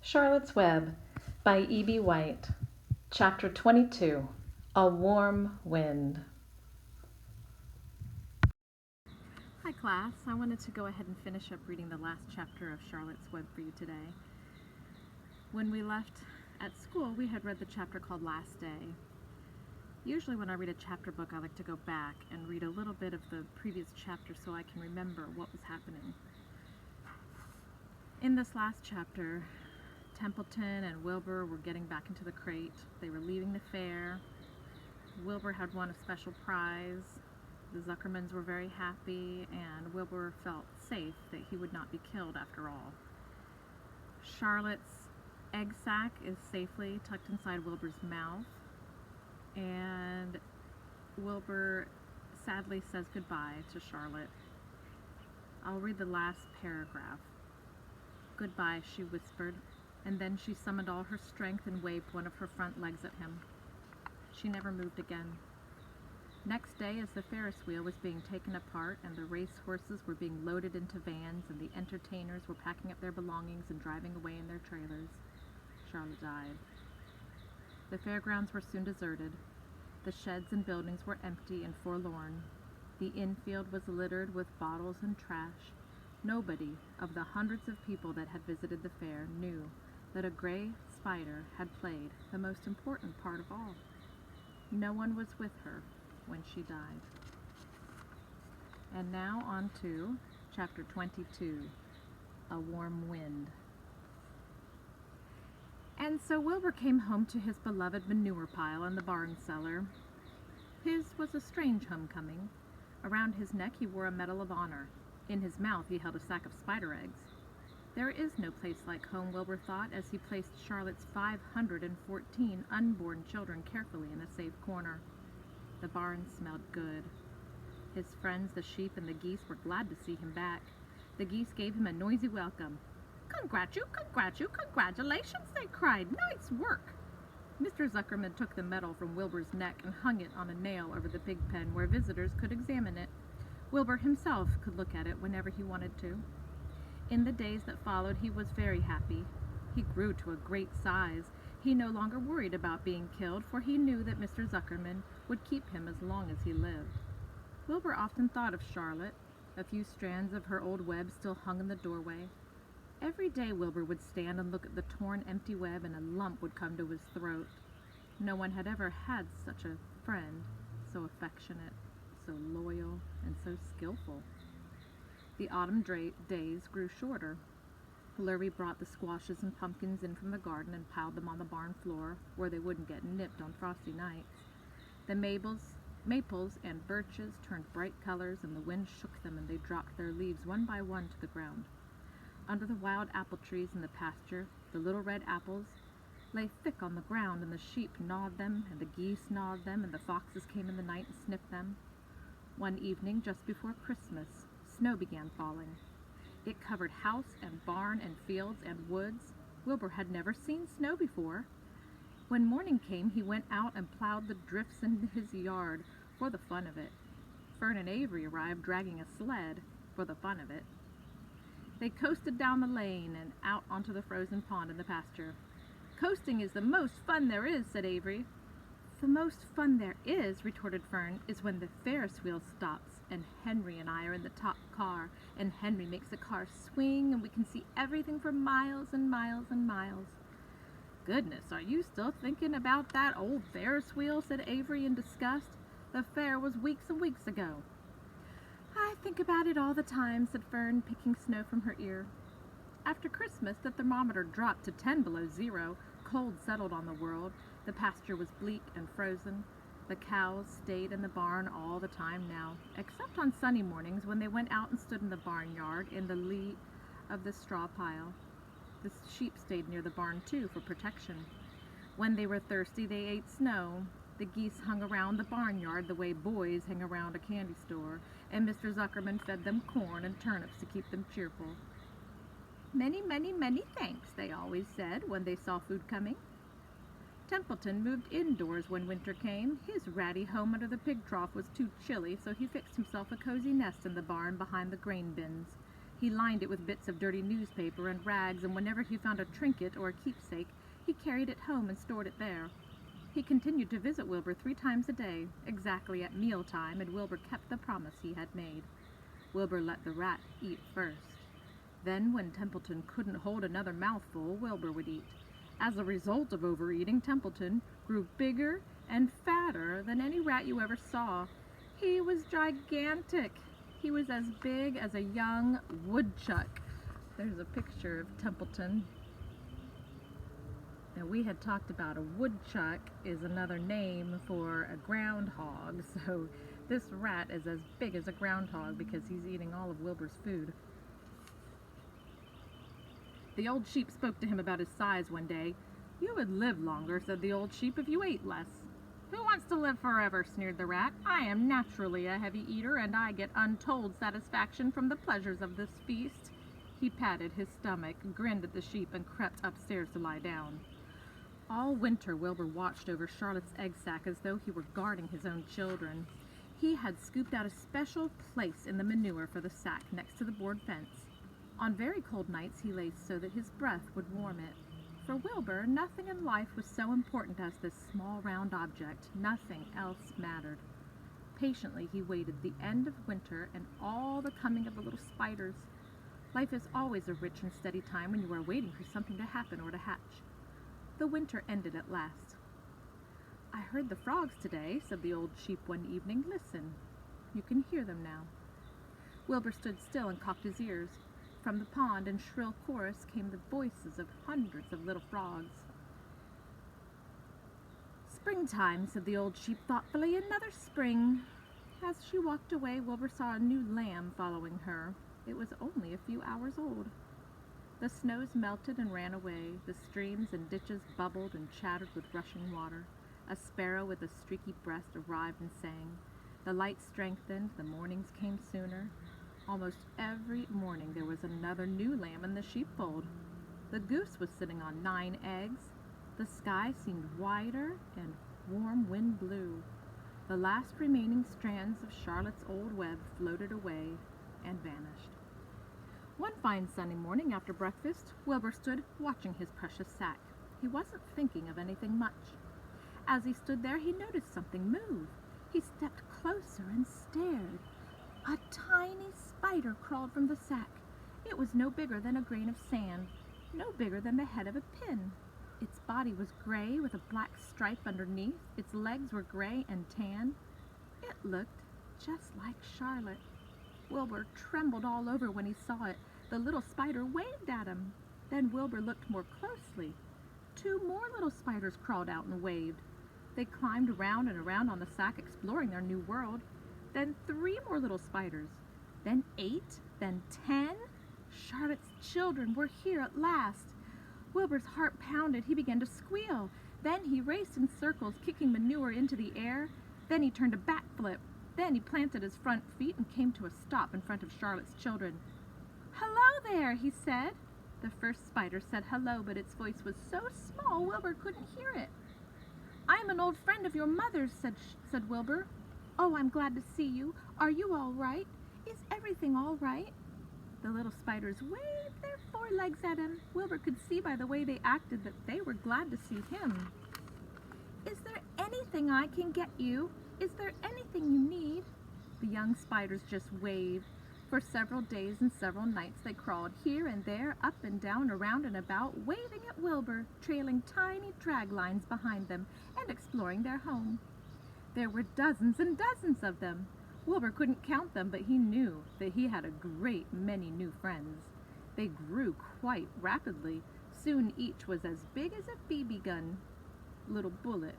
Charlotte's Web by E.B. White. Chapter 22. A Warm Wind. Hi class, I wanted to go ahead and finish up reading the last chapter of Charlotte's Web for you today. When we left at school, we had read the chapter called Last Day. Usually when I read a chapter book, I like to go back and read a little bit of the previous chapter so I can remember what was happening. In this last chapter, Templeton and Wilbur were getting back into the crate. They were leaving the fair. Wilbur had won a special prize. The Zuckermans were very happy, and Wilbur felt safe that he would not be killed after all. Charlotte's egg sac is safely tucked inside Wilbur's mouth, and Wilbur sadly says goodbye to Charlotte. I'll read the last paragraph. "Goodbye," she whispered, and then she summoned all her strength and waved one of her front legs at him. She never moved again. Next day, as the Ferris wheel was being taken apart and the race horses were being loaded into vans and the entertainers were packing up their belongings and driving away in their trailers, Charlotte died. The fairgrounds were soon deserted. The sheds and buildings were empty and forlorn. The infield was littered with bottles and trash. Nobody of the hundreds of people that had visited the fair knew that a gray spider had played the most important part of all. No one was with her when she died. And now on to Chapter 22, A Warm Wind. And so Wilbur came home to his beloved manure pile in the barn cellar. His was a strange homecoming. Around his neck he wore a Medal of Honor. In his mouth he held a sack of spider eggs. There is no place like home, Wilbur thought, as he placed Charlotte's 514 unborn children carefully in a safe corner. The barn smelled good. His friends, the sheep and the geese, were glad to see him back. The geese gave him a noisy welcome. Congratulations, they cried. Nice work. Mr. Zuckerman took the medal from Wilbur's neck and hung it on a nail over the pig pen where visitors could examine it. Wilbur himself could look at it whenever he wanted to. In the days that followed, he was very happy. He grew to a great size. He no longer worried about being killed, for he knew that Mr. Zuckerman would keep him as long as he lived. Wilbur often thought of Charlotte. A few strands of her old web still hung in the doorway. Every day Wilbur would stand and look at the torn, empty web, and a lump would come to his throat. No one had ever had such a friend, so affectionate, so loyal, and so skillful. The autumn days grew shorter. Lurvy brought the squashes and pumpkins in from the garden and piled them on the barn floor, where they wouldn't get nipped on frosty nights. The maples and birches turned bright colors, and the wind shook them, and they dropped their leaves one by one to the ground. Under the wild apple trees in the pasture, the little red apples lay thick on the ground, and the sheep gnawed them, and the geese gnawed them, and the foxes came in the night and sniffed them. One evening, just before Christmas, snow began falling. It covered house and barn and fields and woods. Wilbur had never seen snow before. When morning came, he went out and plowed the drifts in his yard for the fun of it. Fern and Avery arrived dragging a sled for the fun of it. They coasted down the lane and out onto the frozen pond in the pasture. "Coasting is the most fun there is," said Avery. "The most fun there is," retorted Fern, "is when the Ferris wheel stops and Henry and I are in the top car, and Henry makes the car swing and we can see everything for miles and miles and miles." "Goodness, are you still thinking about that old Ferris wheel?" said Avery in disgust. "The fair was weeks and weeks ago." "I think about it all the time," said Fern, picking snow from her ear. After Christmas, the thermometer dropped to 10 below zero. Cold settled on the world. The pasture was bleak and frozen. The cows stayed in the barn all the time now, except on sunny mornings when they went out and stood in the barnyard in the lee of the straw pile. The sheep stayed near the barn, too, for protection. When they were thirsty, they ate snow. The geese hung around the barnyard the way boys hang around a candy store, and Mr. Zuckerman fed them corn and turnips to keep them cheerful. "Many, many, many thanks," they always said when they saw food coming. Templeton moved indoors when winter came. His ratty home under the pig trough was too chilly, so he fixed himself a cozy nest in the barn behind the grain bins. He lined it with bits of dirty newspaper and rags, and whenever he found a trinket or a keepsake, he carried it home and stored it there. He continued to visit Wilbur 3 times a day, exactly at mealtime, and Wilbur kept the promise he had made. Wilbur let the rat eat first. Then, when Templeton couldn't hold another mouthful, Wilbur would eat. As a result of overeating, Templeton grew bigger and fatter than any rat you ever saw. He was gigantic. He was as big as a young woodchuck. There's a picture of Templeton. Now, we had talked about a woodchuck is another name for a groundhog, so this rat is as big as a groundhog because he's eating all of Wilbur's food. The old sheep spoke to him about his size one day. "You would live longer," said the old sheep, "if you ate less." "Who wants to live forever?" sneered the rat. "I am naturally a heavy eater, and I get untold satisfaction from the pleasures of this feast." He patted his stomach, grinned at the sheep, and crept upstairs to lie down. All winter, Wilbur watched over Charlotte's egg sack as though he were guarding his own children. He had scooped out a special place in the manure for the sack next to the board fence. On very cold nights he lay so that his breath would warm it. For Wilbur, nothing in life was so important as this small round object. Nothing else mattered. Patiently he waited the end of winter and all the coming of the little spiders. Life is always a rich and steady time when you are waiting for something to happen or to hatch. The winter ended at last. "I heard the frogs today," said the old sheep one evening. "Listen, you can hear them now." Wilbur stood still and cocked his ears. From the pond in shrill chorus came the voices of hundreds of little frogs. "Springtime," said the old sheep thoughtfully. "Another spring." As she walked away, Wilbur saw a new lamb following her. It was only a few hours old. The snows melted and ran away. The streams and ditches bubbled and chattered with rushing water. A sparrow with a streaky breast arrived and sang. The light strengthened. The mornings came sooner. Almost every morning there was another new lamb in the sheepfold. The goose was sitting on 9 eggs. The sky seemed wider and warm wind blew. The last remaining strands of Charlotte's old web floated away and vanished. One fine sunny morning after breakfast, Wilbur stood watching his precious sack. He wasn't thinking of anything much. As he stood there, he noticed something move. He stepped closer and stared. A tiny spider crawled from the sack. It was no bigger than a grain of sand, no bigger than the head of a pin. Its body was gray with a black stripe underneath. Its legs were gray and tan. It looked just like Charlotte. Wilbur trembled all over when he saw it. The little spider waved at him. Then Wilbur looked more closely. 2 more little spiders crawled out and waved. They climbed around and around on the sack, exploring their new world. Then 3 more little spiders. Then 8. Then 10. Charlotte's children were here at last. Wilbur's heart pounded. He began to squeal. Then he raced in circles, kicking manure into the air. Then he turned a backflip. Then he planted his front feet and came to a stop in front of Charlotte's children. "Hello there," he said. The first spider said hello, but its voice was so small Wilbur couldn't hear it. "I am an old friend of your mother's," said Wilbur. "Oh, I'm glad to see you. Are you all right? Is everything all right?" The little spiders waved their forelegs at him. Wilbur could see by the way they acted that they were glad to see him. "Is there anything I can get you? Is there anything you need?" The young spiders just waved. For several days and several nights they crawled here and there, up and down, around and about, waving at Wilbur, trailing tiny drag lines behind them, and exploring their home. There were dozens and dozens of them. Wilbur couldn't count them, but he knew that he had a great many new friends. They grew quite rapidly. Soon each was as big as a BB gun. Little bullet.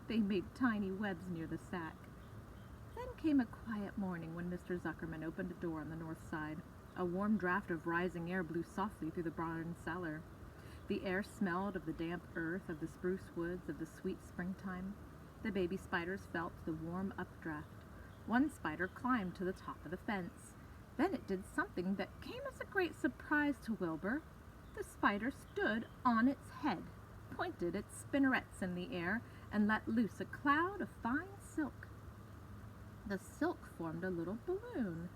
They made tiny webs near the sack. Then came a quiet morning when Mr. Zuckerman opened a door on the north side. A warm draft of rising air blew softly through the barn cellar. The air smelled of the damp earth, of the spruce woods, of the sweet springtime. The baby spiders felt the warm updraft. One spider climbed to the top of the fence. Then it did something that came as a great surprise to Wilbur. The spider stood on its head, pointed its spinnerets in the air, and let loose a cloud of fine silk. The silk formed a little balloon,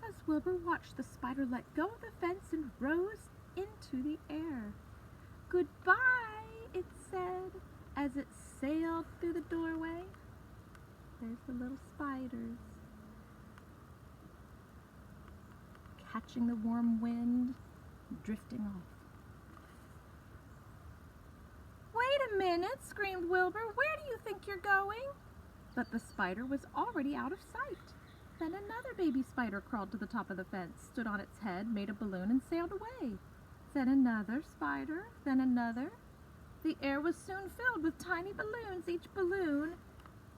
a as Wilbur watched the spider let go of the fence and rose into the air. "Goodbye," it said, as it sailed through the doorway. There's the little spiders, catching the warm wind, drifting off. "Wait a minute," screamed Wilbur. "Where do you think you're going?" But the spider was already out of sight. Then another baby spider crawled to the top of the fence, stood on its head, made a balloon, and sailed away. Then another spider, then another. The air was soon filled with tiny balloons, each balloon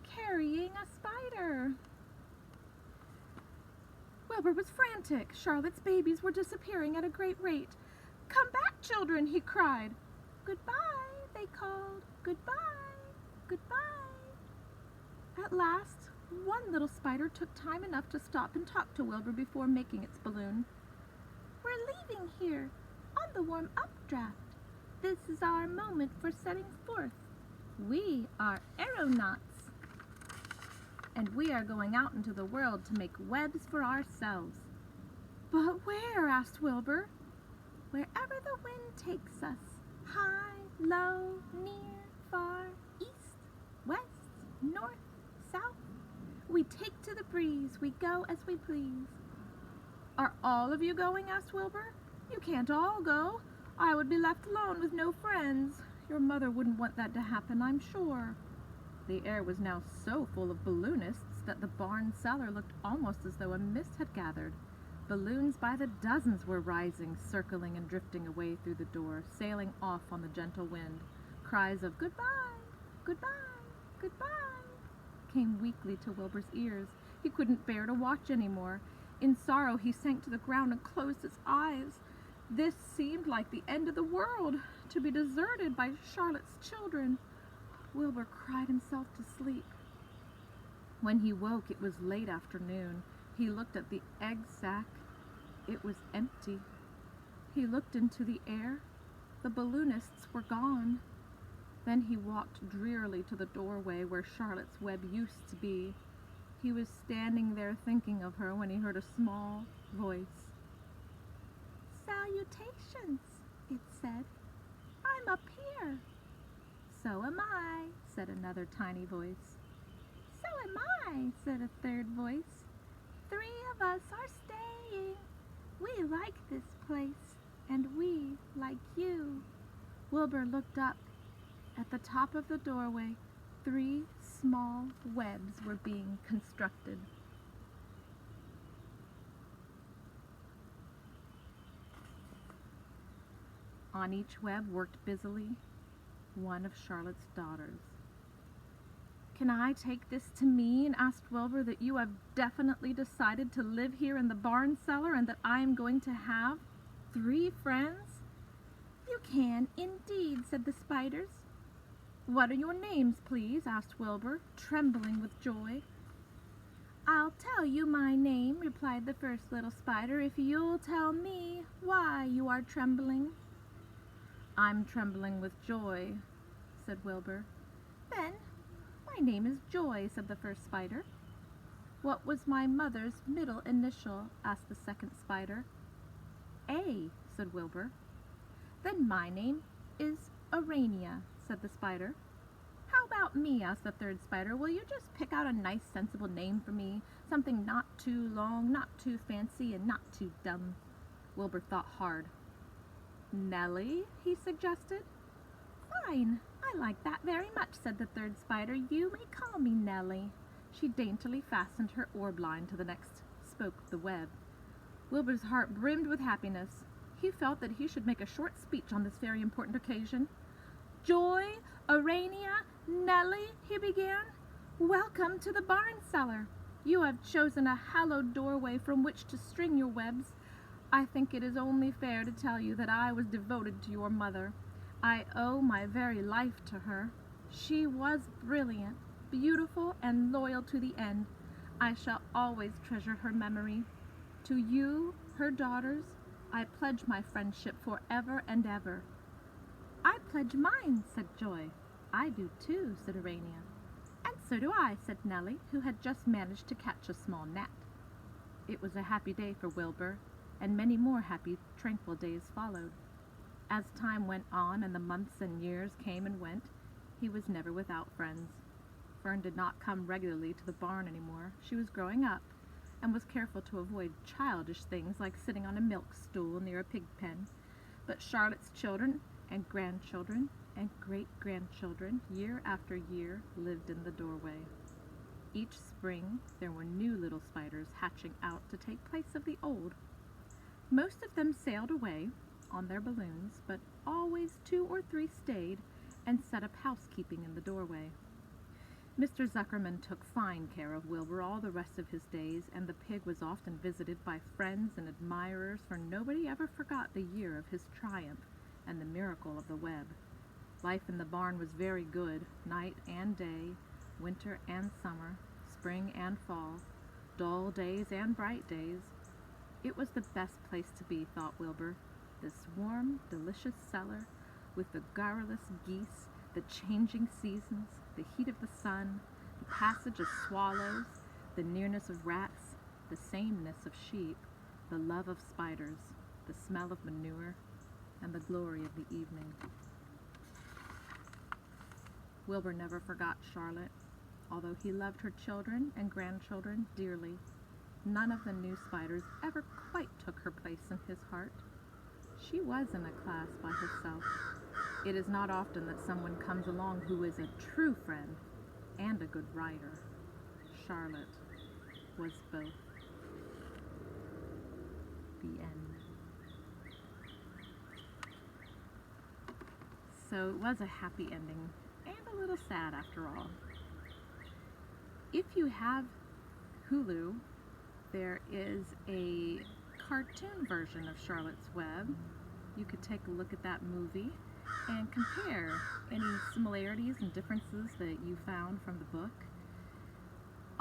carrying a spider. Wilbur was frantic. Charlotte's babies were disappearing at a great rate. "Come back, children," he cried. "Goodbye," they called. "Goodbye, goodbye." At last, one little spider took time enough to stop and talk to Wilbur before making its balloon. "We're leaving here on the warm updraft. This is our moment for setting forth. We are aeronauts, and we are going out into the world to make webs for ourselves." "But where?" asked Wilbur. "Wherever the wind takes us, high, low, near, far, east, west, north, south. We take to the breeze, we go as we please." "Are all of you going?" asked Wilbur. "You can't all go. I would be left alone with no friends. Your mother wouldn't want that to happen, I'm sure." The air was now so full of balloonists that the barn cellar looked almost as though a mist had gathered. Balloons by the dozens were rising, circling and drifting away through the door, sailing off on the gentle wind. Cries of "Goodbye, goodbye, goodbye" came weakly to Wilbur's ears. He couldn't bear to watch any more. In sorrow he sank to the ground and closed his eyes. This seemed like the end of the world, to be deserted by Charlotte's children. Wilbur cried himself to sleep. When he woke, it was late afternoon. He looked at the egg sack. It was empty. He looked into the air. The balloonists were gone. Then he walked drearily to the doorway where Charlotte's web used to be. He was standing there thinking of her when he heard a small voice. "Salutations," it said. "I'm up here." "So am I," said another tiny voice. "So am I," said a third voice. "Three of us are staying. We like this place, and we like you." Wilbur looked up. At the top of the doorway, 3 small webs were being constructed. On each web worked busily one of Charlotte's daughters. "Can I take this to mean," asked Wilbur, "that you have definitely decided to live here in the barn cellar and that I am going to have 3 friends?" "You can indeed," said the spiders. "What are your names, please?" asked Wilbur, trembling with joy. "I'll tell you my name," replied the first little spider, "if you'll tell me why you are trembling." "I'm trembling with joy," said Wilbur. "Then my name is Joy," said the first spider. "What was my mother's middle initial?" asked the second spider. "A," said Wilbur. "Then my name is Urania," said the spider. "How about me?" asked the third spider. "Will you just pick out a nice, sensible name for me? Something not too long, not too fancy, and not too dumb." Wilbur thought hard. "Nellie," he suggested. "Fine, I like that very much," said the third spider. "You may call me Nellie." She daintily fastened her orb line to the next spoke of the web. Wilbur's heart brimmed with happiness. He felt that he should make a short speech on this very important occasion. "Joy, Urania, Nellie," he began, "welcome to the barn cellar. You have chosen a hallowed doorway from which to string your webs. I think it is only fair to tell you that I was devoted to your mother. I owe my very life to her. She was brilliant, beautiful, and loyal to the end. I shall always treasure her memory. To you, her daughters, I pledge my friendship forever and ever." "I pledge mine," said Joy. "I do too," said Urania. "And so do I," said Nellie, who had just managed to catch a small gnat. It was a happy day for Wilbur, and many more happy, tranquil days followed. As time went on and the months and years came and went, he was never without friends. Fern did not come regularly to the barn anymore. She was growing up, and was careful to avoid childish things like sitting on a milk stool near a pig pen. But Charlotte's children and grandchildren and great-grandchildren, year after year, lived in the doorway. Each spring there were new little spiders hatching out to take place of the old. Most of them sailed away on their balloons, but always 2 or 3 stayed and set up housekeeping in the doorway. Mr. Zuckerman took fine care of Wilbur all the rest of his days, and the pig was often visited by friends and admirers, for nobody ever forgot the year of his triumph and the miracle of the web. Life in the barn was very good, night and day, winter and summer, spring and fall, dull days and bright days. It was the best place to be, thought Wilbur, this warm, delicious cellar, with the garrulous geese, the changing seasons, the heat of the sun, the passage of swallows, the nearness of rats, the sameness of sheep, the love of spiders, the smell of manure, and the glory of the evening. Wilbur never forgot Charlotte. Although he loved her children and grandchildren dearly, none of the new spiders ever quite took her place in his heart. She was in a class by herself. It is not often that someone comes along who is a true friend and a good writer. Charlotte was both. The end. So it was a happy ending, and a little sad after all. If you have Hulu, there is a cartoon version of Charlotte's Web. You could take a look at that movie and compare any similarities and differences that you found from the book.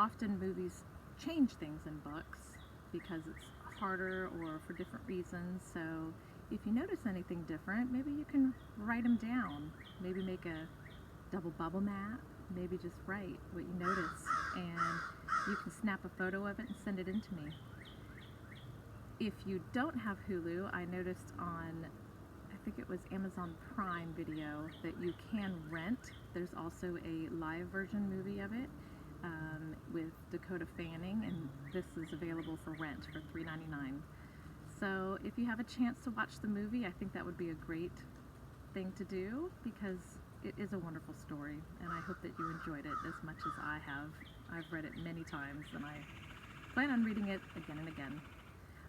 Often movies change things in books because it's harder or for different reasons, so if you notice anything different, maybe you can write them down. Maybe make a double bubble map, maybe just write what you notice, and you can snap a photo of it and send it in to me. If you don't have Hulu, I noticed on, I think it was Amazon Prime Video, that you can rent. There's also a live version movie of it with Dakota Fanning, and this is available for rent for $3.99. So if you have a chance to watch the movie, I think that would be a great thing to do, because it is a wonderful story, and I hope that you enjoyed it as much as I have. I've read it many times, and I plan on reading it again and again.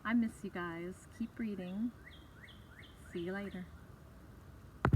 I miss you guys. Keep reading. See you later.